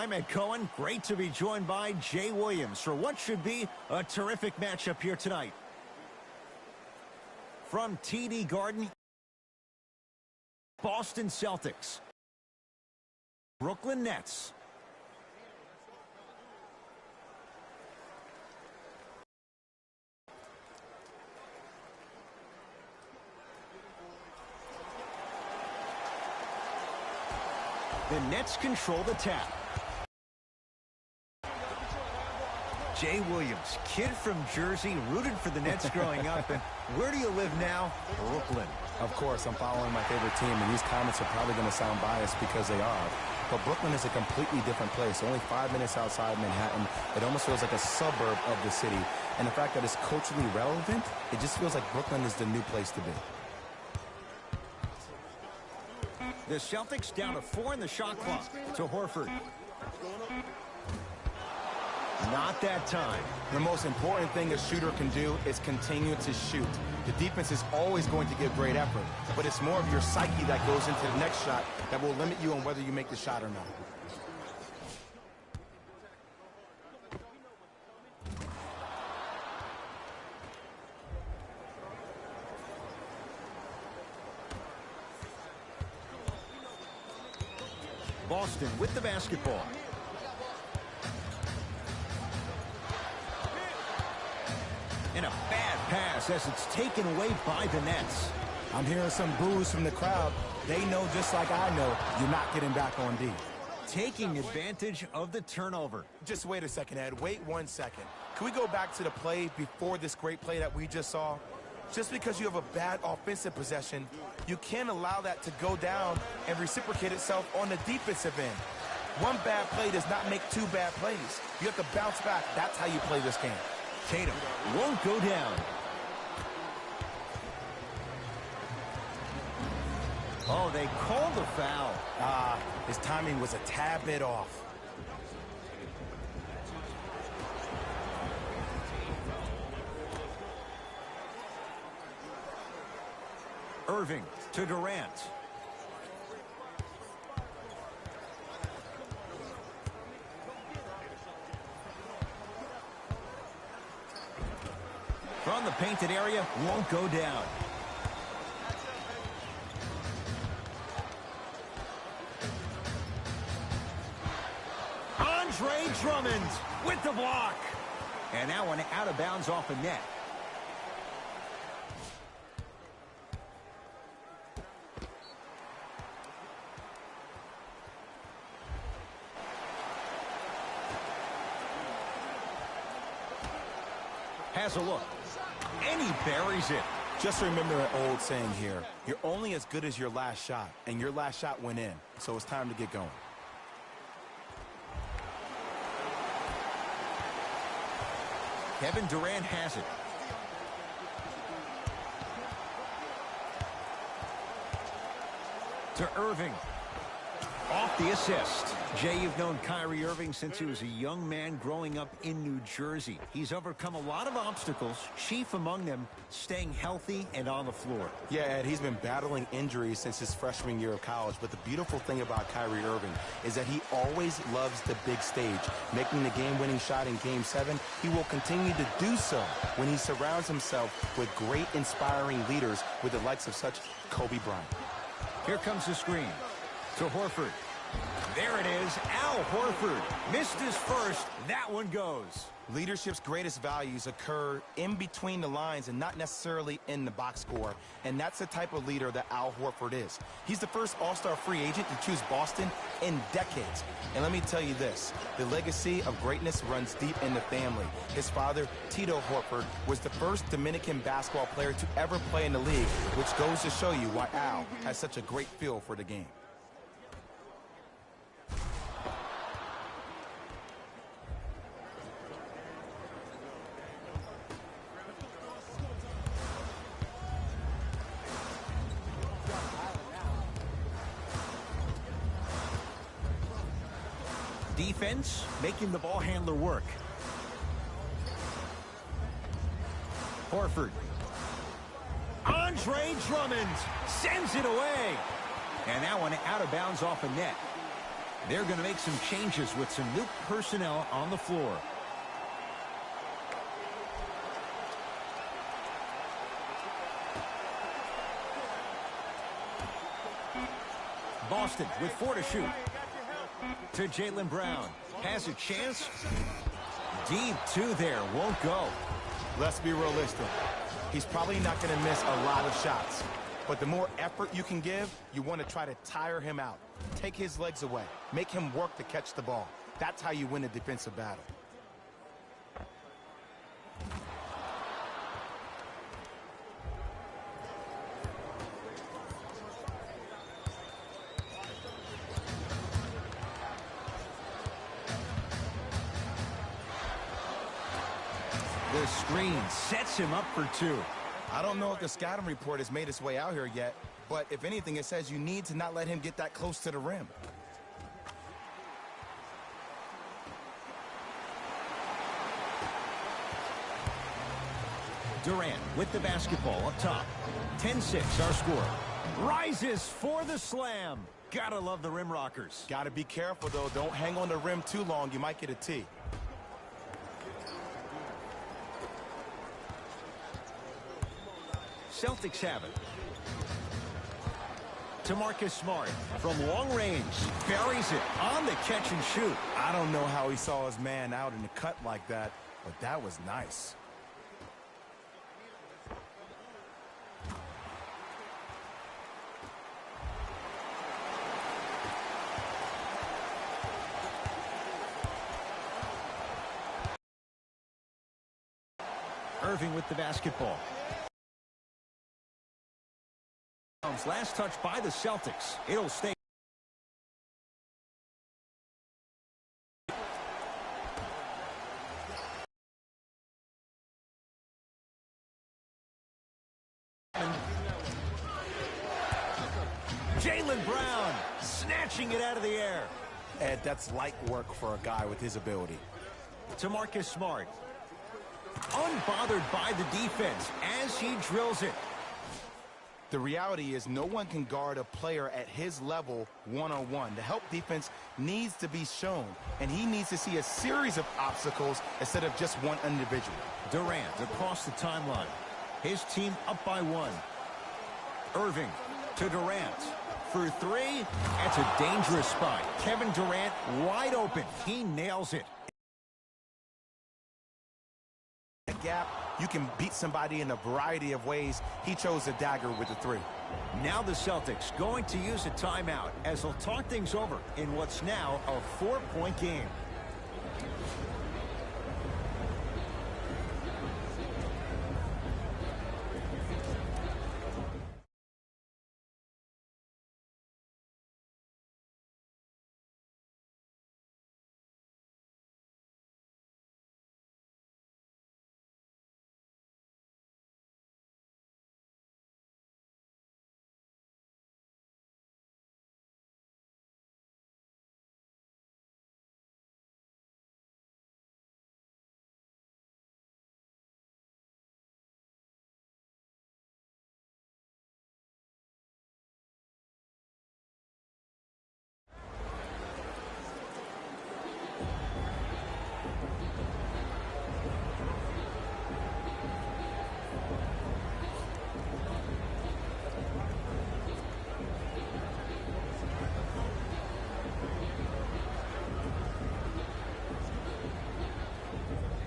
I'm Ed Cohen. Great to be joined by Jay Williams for what should be a terrific matchup here tonight. From TD Garden, Boston Celtics, Brooklyn Nets. The Nets control the tap. Jay Williams, kid from Jersey, rooted for the Nets growing up. And where do you live now? Brooklyn. Of course, I'm following my favorite team, and these comments are probably going to sound biased because they are. But Brooklyn is a completely different place. Only 5 minutes outside Manhattan. It almost feels like a suburb of the city. And the fact that it's culturally relevant, it just feels like Brooklyn is the new place to be. The Celtics down to 4 in the shot clock. To Horford. Not that time. The most important thing a shooter can do is continue to shoot. The defense is always going to give great effort, but it's more of your psyche that goes into the next shot that will limit you on whether you make the shot or not. Boston with the basketball. And a bad pass as it's taken away by the Nets. I'm hearing some boos from the crowd. They know just like I know you're not getting back on D. Taking advantage of the turnover. Just wait a second, Ed. Wait 1 second. Can we go back to the play before this great play that we just saw? Just because you have a bad offensive possession, you can't allow that to go down and reciprocate itself on the defensive end. One bad play does not make 2 bad plays. You have to bounce back. That's how you play this game. Tatum won't go down. Oh, they called the foul. His timing was a tad bit off. Irving to Durant. From the painted area, won't go down. Andre Drummond with the block. And that one out of bounds off the net. Has a look. And he buries it. Just remember an old saying here. You're only as good as your last shot, and your last shot went in. So it's time to get going. Kevin Durant has it. To Irving. Off the assist. Jay, you've known Kyrie Irving since he was a young man growing up in New Jersey. He's overcome a lot of obstacles, chief among them staying healthy and on the floor. Yeah, Ed, he's been battling injuries since his freshman year of college, but the beautiful thing about Kyrie Irving is that he always loves the big stage. Making the game-winning shot in Game 7, he will continue to do so when he surrounds himself with great, inspiring leaders with the likes of such Kobe Bryant. Here comes the screen. To Horford. There it is. Al Horford missed his first. That one goes. Leadership's greatest values occur in between the lines and not necessarily in the box score. And that's the type of leader that Al Horford is. He's the first all-star free agent to choose Boston in decades. And let me tell you this, the legacy of greatness runs deep in the family. His father, Tito Horford, was the first Dominican basketball player to ever play in the league, which goes to show you why Al has such a great feel for the game. Defense making the ball handler work. Horford. Andre Drummond sends it away. And that one out of bounds off a net. They're going to make some changes with some new personnel on the floor. Boston with 4 to shoot. To Jaylen Brown. Has a chance. Deep 2 there. Won't go. Let's be realistic. He's probably not going to miss a lot of shots. But the more effort you can give, you want to try to tire him out. Take his legs away. Make him work to catch the ball. That's how you win a defensive battle. The screen sets him up for 2. I don't know if the scouting report has made its way out here yet, but if anything, it says you need to not let him get that close to the rim. Durant with the basketball up top. 10-6 our score. Rises for the slam. Gotta love the rim rockers. Gotta be careful, though. Don't hang on the rim too long. You might get a tee. Celtics have it. To Marcus Smart from long range. Buries it on the catch and shoot. I don't know how he saw his man out in the cut like that, but that was nice. Irving with the basketball. Last touch by the Celtics. It'll stay. Jaylen Brown snatching it out of the air. Ed, that's light work for a guy with his ability. To Marcus Smart. Unbothered by the defense as he drills it. The reality is no one can guard a player at his level one-on-one. The help defense needs to be shown, and he needs to see a series of obstacles instead of just one individual. Durant across the timeline. His team up by 1. Irving to Durant. For 3, that's a dangerous spot. Kevin Durant wide open. He nails it. Gap, you can beat somebody in a variety of ways. He chose a dagger with the 3. Now the Celtics going to use a timeout as they'll talk things over in what's now a 4-point game.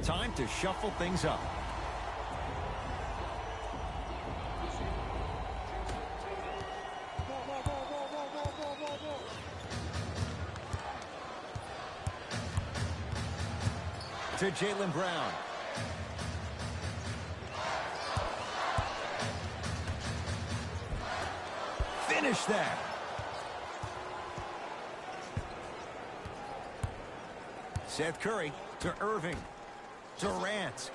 Time to shuffle things up. To Jaylen Brown. Finish that. Seth Curry to Irving. Durant.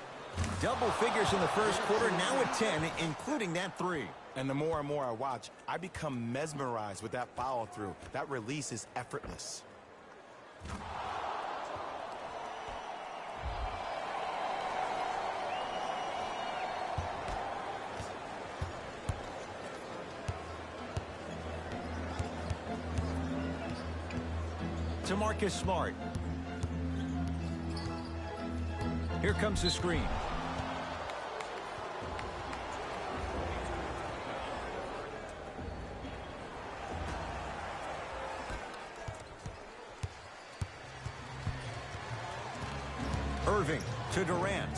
Double figures in the first quarter, now at 10, including that 3. And the more and more I watch, I become mesmerized with that follow-through. That release is effortless. to Marcus Smart. Here comes the screen. Irving to Durant.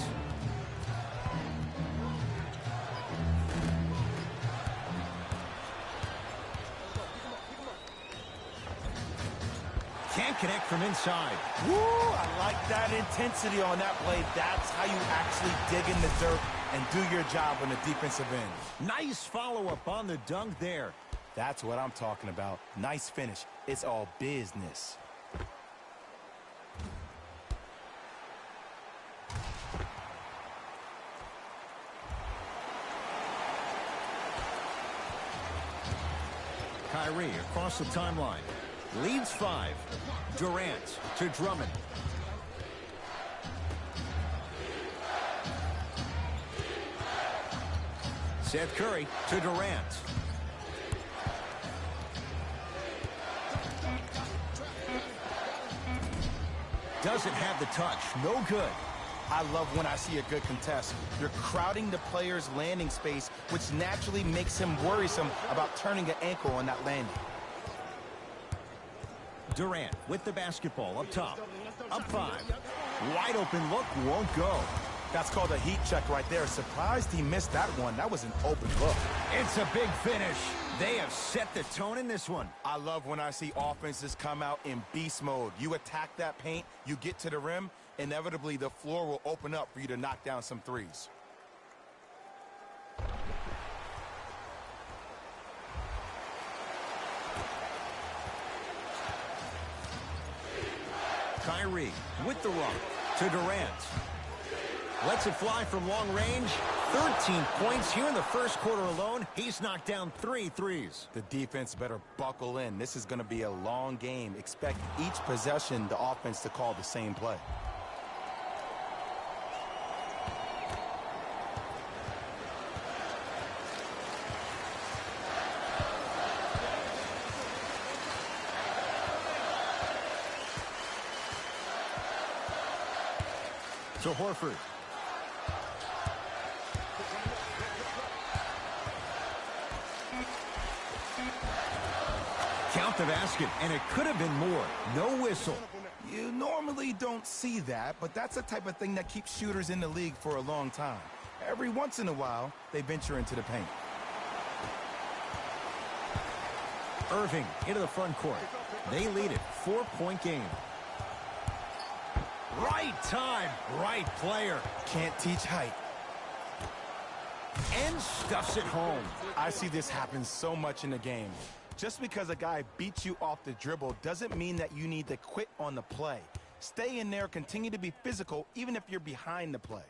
Can't connect from inside. Woo! I like that intensity on that play. That's how you actually dig in the dirt and do your job on the defensive end. Nice follow-up on the dunk there. That's what I'm talking about. Nice finish. It's all business. Kyrie across the timeline. Leads 5. Durant to Drummond. Seth Curry to Durant. Doesn't have the touch. No good. I love when I see a good contest. You're crowding the player's landing space, which naturally makes him worrisome about turning an ankle on that landing. Durant with the basketball up top. Up 5. Wide open look, won't go. That's called a heat check right there. Surprised he missed that one. That was an open look. It's a big finish. They have set the tone in this one. I love when I see offenses come out in beast mode. You attack that paint, you get to the rim, inevitably the floor will open up for you to knock down some threes. Kyrie with the rock to Durant. Lets it fly from long range. 13 points here in the first quarter alone. He's knocked down 3 threes. The defense better buckle in. This is going to be a long game. Expect each possession the offense to call the same play. To Horford. Count the basket, and it could have been more. No whistle. You normally don't see that, but that's the type of thing that keeps shooters in the league for a long time. Every once in a while, they venture into the paint. Irving into the front court. They lead it. 4-point game. Right time, right player. Can't teach height. And stuffs it home. I see this happen so much in the game. Just because a guy beats you off the dribble doesn't mean that you need to quit on the play. Stay in there, continue to be physical, even if you're behind the play.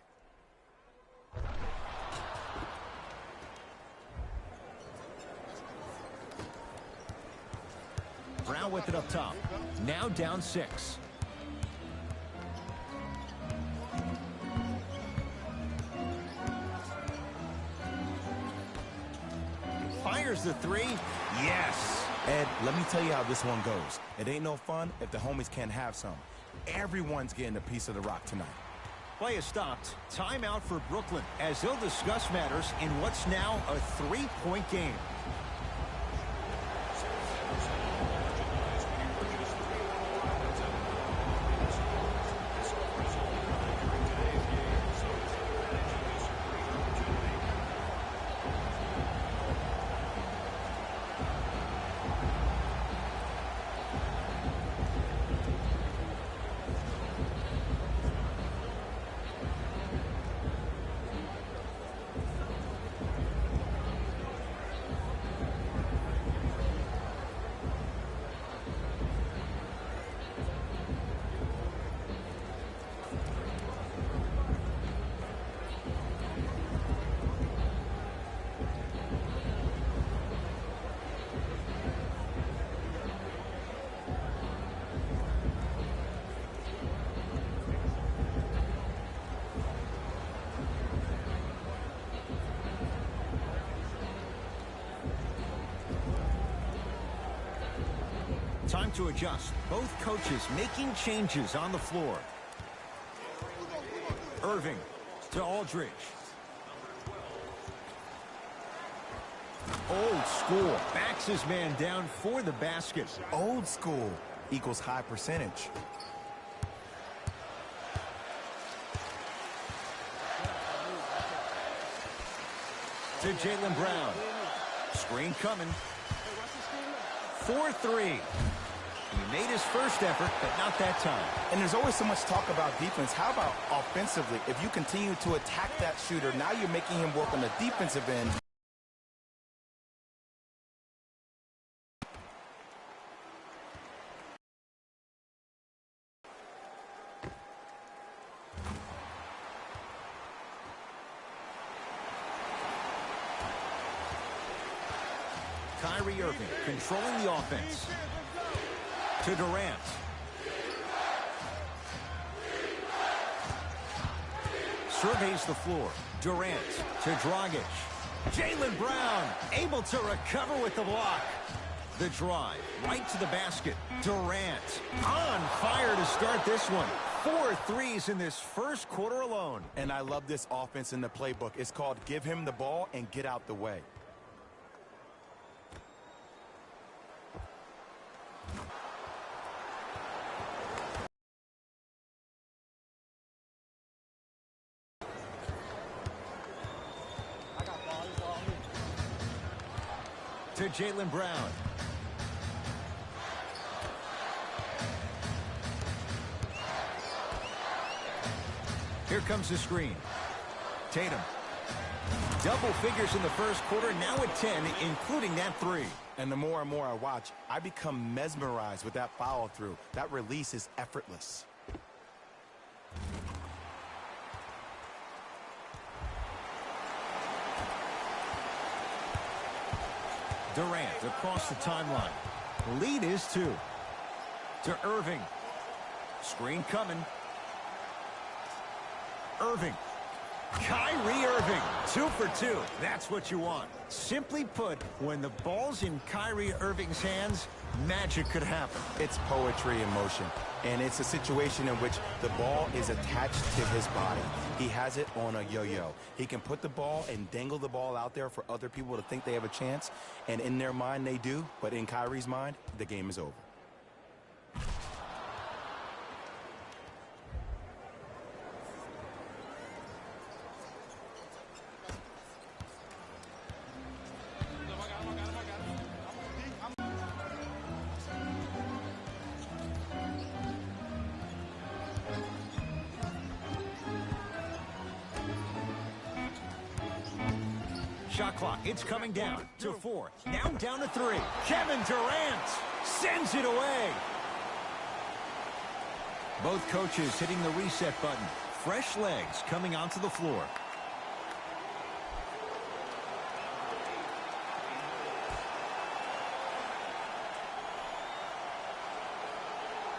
Brown with it up top. Now down 6. Fires the 3. Yes. Ed, let me tell you how this one goes. It ain't no fun if the homies can't have some. Everyone's getting a piece of the rock tonight. Play is stopped. Timeout for Brooklyn as they'll discuss matters in what's now a 3-point game. time to adjust. Both coaches making changes on the floor. Irving to Aldridge. Old school. Backs his man down for the basket. Old school equals high percentage. To Jaylen Brown. Screen coming. 4-3. He made his first effort, but not that time. And there's always so much talk about defense. How about offensively? If you continue to attack that shooter, now you're making him work on the defensive end. Kyrie Irving controlling the offense. To Durant. Surveys the floor. Durant to Dragic. Jaylen Brown able to recover with the block. The drive right to the basket. Durant on fire to start this one. 4 threes in this first quarter alone. And I love this offense in the playbook. It's called give him the ball and get out the way. To Jaylen Brown. Here comes the screen. Tatum. Double figures in the first quarter, now at 10, including that 3. And the more and more I watch, I become mesmerized with that follow-through. That release is effortless. Durant across the timeline. Lead is 2. To Irving. Screen coming. Irving. Kyrie Irving. 2 for 2. That's what you want. Simply put, when the ball's in Kyrie Irving's hands, magic could happen. It's poetry in motion. And it's a situation in which the ball is attached to his body. He has it on a yo-yo. He can put the ball and dangle the ball out there for other people to think they have a chance. And in their mind, they do. But in Kyrie's mind, the game is over. Shot clock, it's coming down to 4. Now down to 3. Kevin Durant sends it away. Both coaches hitting the reset button. Fresh legs coming onto the floor.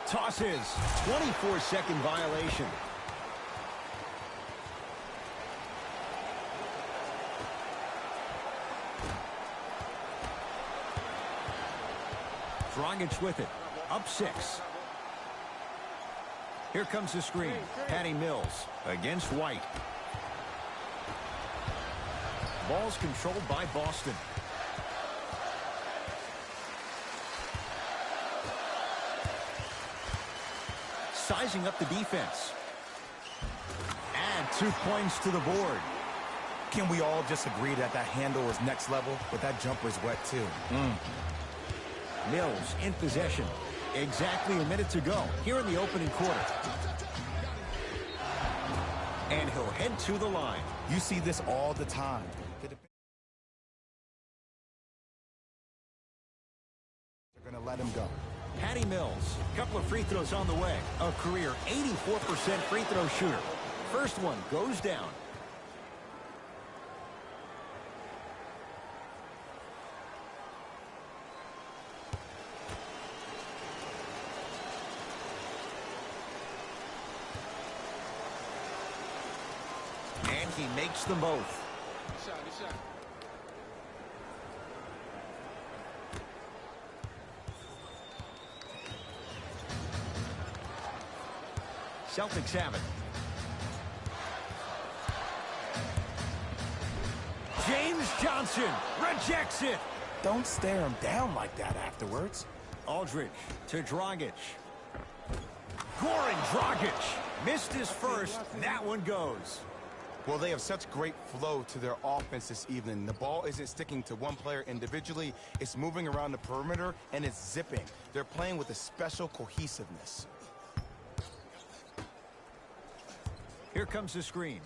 Tosses. 24-second violation. Dragic with it. Up 6. Here comes the screen. Patty Mills against White. Ball's controlled by Boston. Sizing up the defense. Add 2 points to the board. Can we all just agree that that handle is next level? But that jumper's wet, too. Mills in possession. Exactly a minute to go here in the opening quarter. And he'll head to the line. You see this all the time. They're going to let him go. Patty Mills, couple of free throws on the way. A career 84% free throw shooter. First one goes down. And he makes them both. Good shot. Celtics have it. James Johnson rejects it. Don't stare him down like that afterwards. Aldridge to Dragic. Goran Dragic missed his first. That one goes. Well, they have such great flow to their offense this evening. The ball isn't sticking to one player individually. It's moving around the perimeter, and it's zipping. They're playing with a special cohesiveness. Here comes the screen.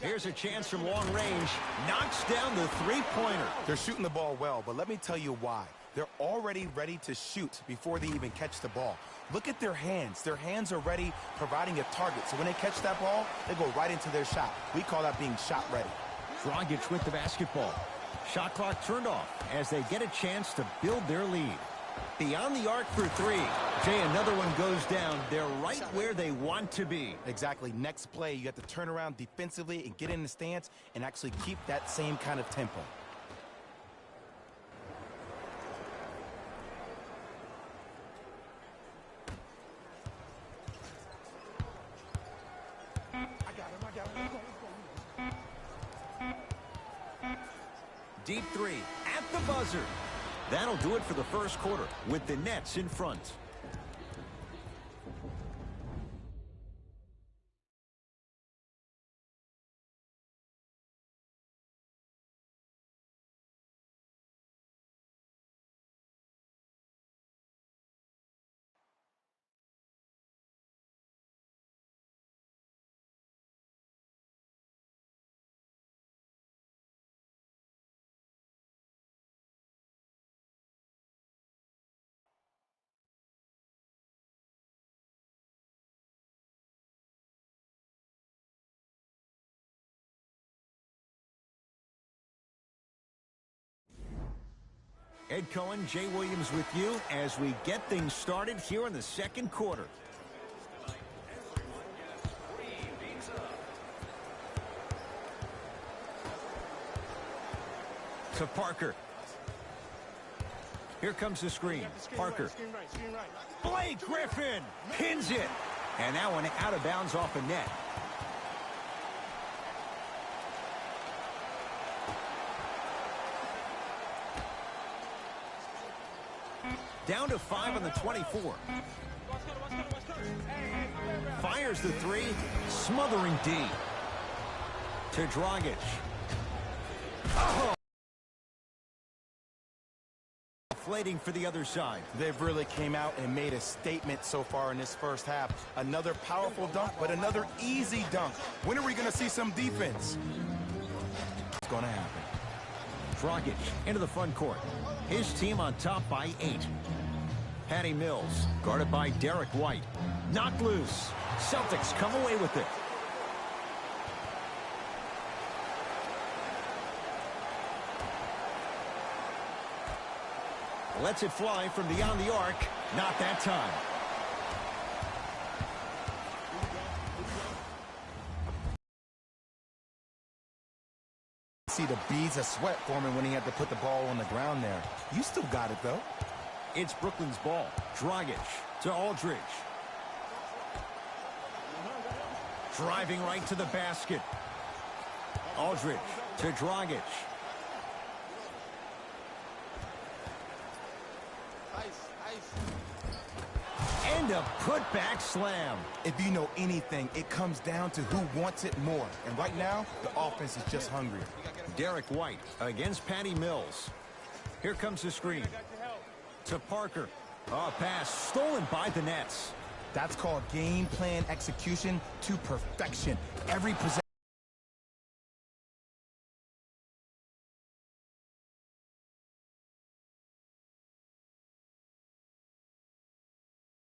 Here's a chance from long range. Knocks down the three-pointer. They're shooting the ball well, but let me tell you why. They're already ready to shoot before they even catch the ball. Look at their hands. Their hands are ready, providing a target. So when they catch that ball, they go right into their shot. We call that being shot ready. Dragic with the basketball. Shot clock turned off as they get a chance to build their lead. Beyond the arc for three. Jay, another one goes down. They're right where they want to be. Exactly. Next play, you have to turn around defensively and get in the stance and actually keep that same kind of tempo. Deep three at the buzzer. That'll do it for the first quarter with the Nets in front. Ed Cohen, Jay Williams with you as we get things started here in the second quarter. To Parker. Here comes the screen. Parker. Blake Griffin pins it. And that one out of bounds off a net. Down to 5 on the 24. Fires the three. Smothering D. To Dragic. Oh! Deflating for the other side. They've really came out and made a statement so far in this first half. Another powerful dunk, but another easy dunk. When are we going to see some defense? It's going to happen. Dragic into the front court. His team on top by 8. Patty Mills guarded by Derek White. Knocked loose. Celtics come away with it. Lets it fly from beyond the arc. Not that time. See the beads of sweat forming when he had to put the ball on the ground there. You still got it, though. It's Brooklyn's ball. Dragic to Aldridge. Driving right to the basket. Aldridge to Dragic. And a putback slam. If you know anything, it comes down to who wants it more. And right now, the offense is just hungrier. Derek White against Patty Mills. Here comes the screen. To Parker. A pass stolen by the Nets. That's called game plan execution to perfection. Every possession.